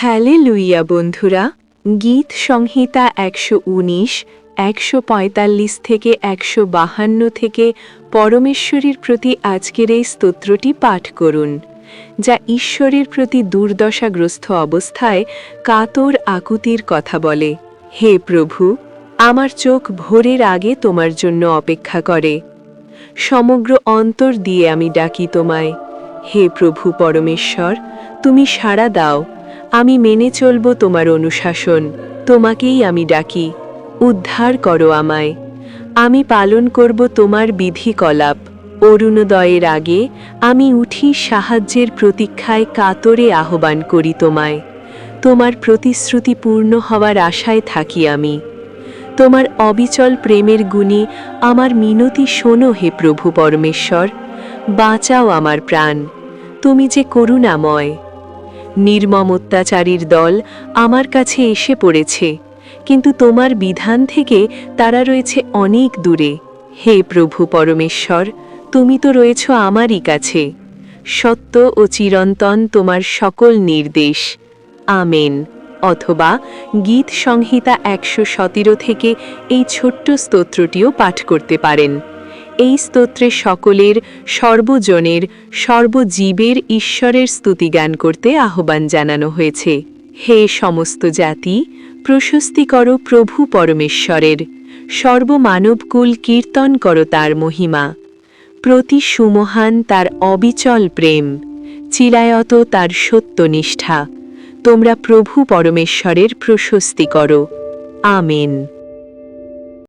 হ্যালেলুইয়া বন্ধুরা, গীত সংহিতা ১১৯, ১৪৫ থেকে ১৫২ থেকে পরমেশ্বরীর প্রতি আজকের এই স্তোত্রটি পাঠ করুন, যা ঈশ্বরের প্রতি দুর্দশাগ্রস্ত অবস্থায় কাতর আকুতির কথা বলে। হে প্রভু, আমার চোখ ভোরের আগে তোমার জন্য অপেক্ষা করে। সমগ্র অন্তর দিয়ে আমি ডাকি তোমায়। হে প্রভু পরমেশ্বর, তুমি সাড়া দাও। আমি মেনে চলব তোমার অনুশাসন। তোমাকেই আমি ডাকি, উদ্ধার করো আমায়। আমি পালন করব তোমার বিধিকলাপ। অরুণোদয়ের আগে আমি উঠি, সাহায্যের প্রতীক্ষায় কাতরে আহ্বান করি তোমায়। তোমার প্রতিশ্রুতি পূর্ণ হওয়ার আশায় থাকি আমি। তোমার অবিচল প্রেমের গুণে আমার মিনতি শোনো হে প্রভু পরমেশ্বর। বাঁচাও আমার প্রাণ, তুমি যে করুণাময়। নির্মম অত্যাচারীর দল আমার কাছে এসে পড়েছে, কিন্তু তোমার বিধান থেকে তারা রয়েছে অনেক দূরে। হে প্রভু পরমেশ্বর, তুমি তো রয়েছ আমারই কাছে। সত্য ও চিরন্তন তোমার সকল নির্দেশ। আমেন। অথবা গীত সংহিতা ১১৭ থেকে এই ছোট্ট স্তোত্রটিও পাঠ করতে পারেন। এই স্তোত্রে সকলের, সর্বজনের, সর্বজীবের ঈশ্বরের স্তুতিগান করতে আহ্বান জানানো হয়েছে। হে সমস্ত জাতি, প্রশস্তি করো প্রভু পরমেশ্বরের। সর্বমানবকুল কীর্তন করো তার মহিমা। প্রতি সুমহান তার অবিচল প্রেম, চিলায়ত তার সত্যনিষ্ঠা। তোমরা প্রভু পরমেশ্বরের প্রশস্তি করো। আমেন।